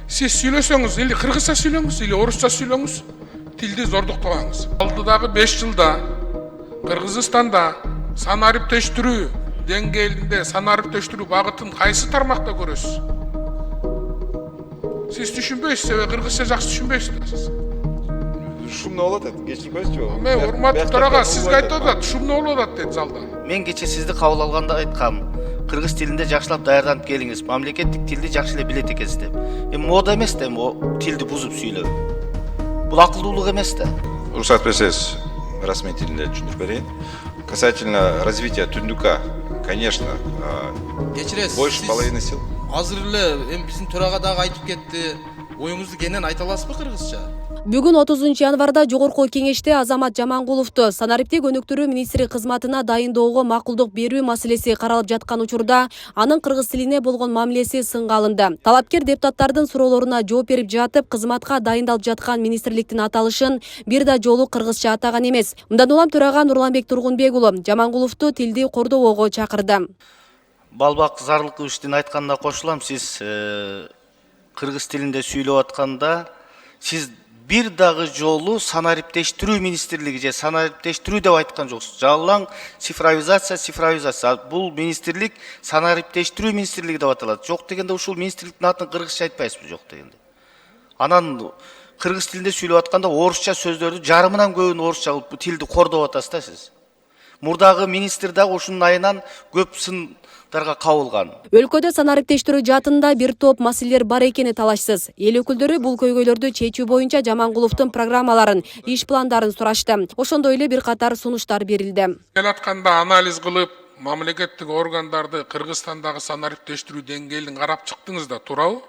Siz сүйлөсөңүз или кыргызча сүйлөңүз, или орусча сүйлөңүз, тилди зордуктабаңыз. Алдыдагы 5 жылда Кыргызстанда сан ариптештирүү деңгээлинде сан ариптештирүү багытын кайсы тармакта көрөсүз? Siz түшүнбөйсүз, себеби кыргызча жакшы түшүнбөйсүз сиз. Шумно болот эт, кечирип коюңузчу. Урматтуу төрага, сизге айтып атат, шумно болуп атат дейт залда. Мен кече сизди кабыл алганда айткам. Кыргыз тилинде жакшылап даярданып келиңиз. Мамлекеттик тилди жакшы эле билет экенсиз деп. Мода эмес да тилди бузуп сүйлөө. Бул акылдуулук эмес да. Уруксат берсеңиз, расмий тилинде түшүндүрүп берейин. Касательно развития түндүкка, конечно, Кечиресиз. больше половины сил. Азыр эле биздин төрага дагы айтып кетти. Оюңузду кенен айта аласызбы кыргызча? Бүгүн 30 январда жогорку кеңеште Азамат Жамангуловду санариптик өнүктүрүү министри кызматына дайындоого макулдук берүү маселеси каралып жаткан учурда анын кыргыз тилине болгон мамилеси сынга алынды. Талапкер депутаттардын суроолоруна жооп берип жатып, кызматка дайындалып жаткан министрликтин аталышын бир да жолу кыргызча атаган эмес. Мындан улам төрага Нурланбек Тургунбек уулу Жамангуловду тилди кордоого чакырды. Балбак Зарлыковичтин айтканына кошулам. Сиз кыргыз тилинде сүйлөп атканда сиз бир дагы жолу санариптештирүү министрлиги же санариптештирүү деп айткан жоксуз. Жалаң цифровизация. Бул министрлик санариптештирүү министрлиги деп аталат. Жок дегенде ушул министрликтин атын кыргызча айтпайсызбы жок дегенде. Анан кыргыз тилинде сүйлөп атканда орусча сөздөрдү жарымынан көбүн орусча кылып тилди кордоп атасыз да сиз. Мурдагы министр дагы ушунун айынан көп сындарга кабылган. Өлкөдө санариптештирүү жаатында бир топ маселелер бар экени талашсыз. Эл өкүлдөрү бул көйгөйлөрдү чечүү боюнча Жамангуловдун программаларын, иш пландарын сурашты. Ошондой эле бир катар сунуштар берилди. Эл атканда анализ кылып, мамлекеттик органдарды Кыргызстандагы санариптештирүү деңгээлин карап чыктыңыз да, туурабы?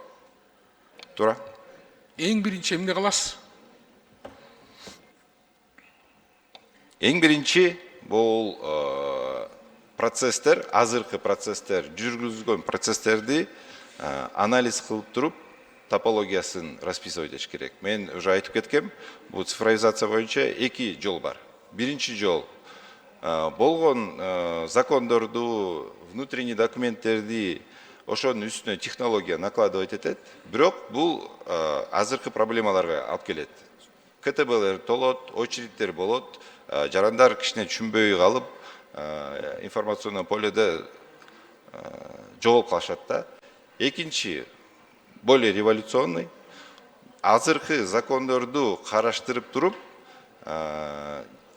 Туура. Эң биринчи эмне кыласыз? Эң биринчи бул процесстер, азыркы процесстер, жүргүзүлгөн процесстерди анализ кылып туруп, топологиясын расписывать этиш керек. Мен уже айтып кеткем, бул цифровизация боюнча эки жол бар. Биринчи жол болгон закондорду, внутренний документтерди ошонун үстүнө технология накладывать этет, бирок бул азыркы проблемаларга алып келет. КТБлер толот, очередтер болот, жарандар кичине түшүнбөй калып, информационный поледе жоголуп калышат да. Экинчи, более революционный, азыркы закондорду караштырып туруп,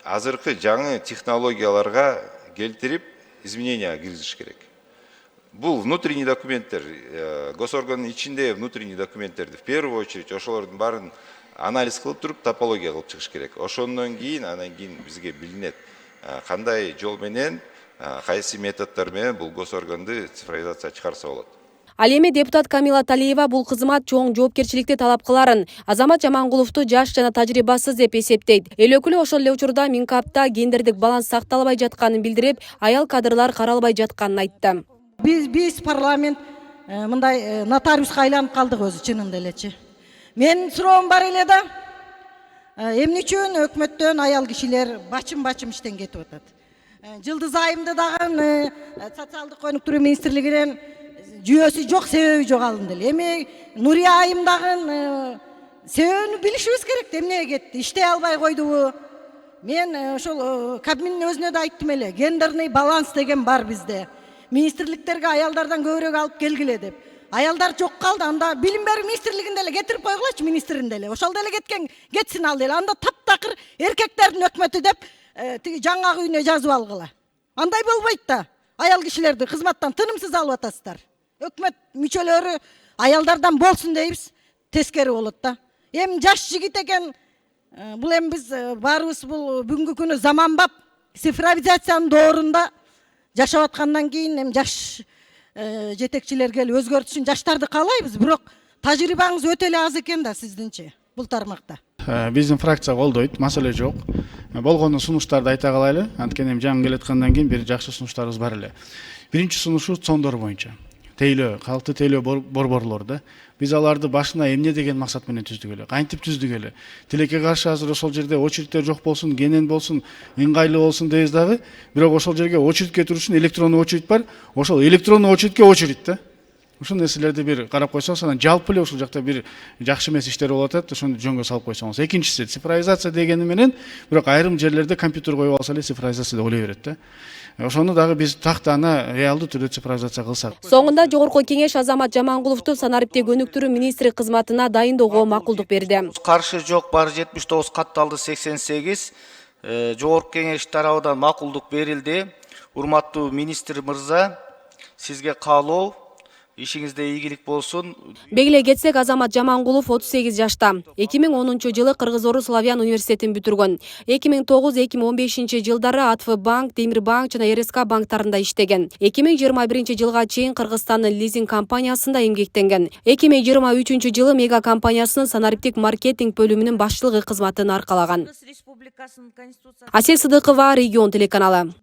азыркы жаңы технологияларга келтирип, изменения киргизиш керек. Бул внутренний документтер, госоргандын ичинде внутренний документтерди в первую очередь ошолордун баарын анализ кылып туруп, топология кылып чыгыш керек. Ошондон кийин, анан кийин бизге билинет кандай жол менен, кайсы методдор менен бул госорганды цифровизация чыгарса болот. Ал эми депутат Камила Талиева бул кызмат чоң жоопкерчиликти талап кыларын, Азамат Жамангуловду жаш жана тажрыйбасыз деп эсептейт. Эл өкүлү ошол эле учурда Минкапта гендердик баланс сакталбай жатканын билдирип, аял кадрлар каралбай жатканын айтты. Биз парламент мындай нотариуска айланып калдык өзү чынында элечи. Мен суроом бар эле да, эмне үчүн өкмөттөн аял кишилер бачым иштен кетип атат. Жылдыз айымды дагы социалдык өнүктүрүү министрлигинен жүйөсү жок, себеби жок алынды эле. Эми Нурия айым дагы себебин билишибиз керек. Эмнеге кетти? Иштей албай койдубу? Мен ошол Кабминдин өзүнө да айттым эле. Гендерный баланс деген бар бизде. Министрликтерге аялдардан көбүрөөк алып келгиле деп. Аялдар жок калды. Анда билим берүү министрлигинде эле кетирип койгулачы, министринде эле. Ошолдо эле кетсин ал эле. Анда таптакыр эркектердин өкмөтү деп тиги жаңгак үйүнө жазып алгыла. Андай болбойт да. Аял кишилерди кызматтан тынымсыз алып атасыздар. Өкмөт мүчөлөрү аялдардан болсун дейбиз, тескери болот да. Эми жаш жигит экен, бул эми биз баарыбыз бул бүгүнкү күнү заманбап цифровизациянын доорунда жашап аткандан кийин эми жаш жетекчилер келип өзгөртүшүн жаштарды каалайбыз, бирок тажрыйбаңыз өтө эле аз экен да сиздинчи бул тармакта. Биздин фракция колдойт, маселе жок. Болгону сунуштарды айта калайлы. Анткени эми жаңы келаткандан кийин бир жакшы сунуштарыбыз бар эле. Биринчи сунушу цондор боюнча. Тейлөө, калкты тейлөө борборлор да. Биз аларды башына эмне деген максат менен түздүк эле, кантип түздүк эле. Тилекке каршы азыр ошол жерде очередтер жок болсун, кенен болсун, ыңгайлуу болсун дейбиз дагы, бирок ошол жерге очередке туруш үчүн электронный очередь бар. Ошол электронный очередке очередь да. ушул нерселерди бир карап койсоңуз, анан жалпы эле ушул жакта бир жакшы эмес иштер болуп атат, ошону жөнгө салып койсоңуз. Экинчиси цифровизация дегени менен, бирок айрым жерлерде компьютер коюп алса эле цифровизация деп ойлой берет да. Ошону дагы биз тактаны реалдуу түрдө цифровизация кылсак. Соңунда Жогорку Кеңеш Азамат Жамангуловду санариптик өнүктүрүү министри кызматына дайындоого макулдук берди. Каршы жок, бары 79 катталды 88. Жогорку Кеңеш тарабынан макулдук берилди. Урматтуу министр мырза, сизге каалоо, ишиңизде ийгилик болсун. Бегиле кетсек, Азамат Жамангулов 38 жашта. 2010-жылы Кыргыз-Орус Славян университетин бүтүргөн. 2009-2015 жылдары АТФ банк, Темир банк жана РСК банктарында иштеген. 2021 жылга чейин Кыргызстандын лизинг компаниясында эмгектенген. 2023 жылы Мега компаниясынын санариптик маркетинг бөлүмүнүн башчылыгы кызматын аркалаган. Асель Сыдыкова, Регион телеканалы.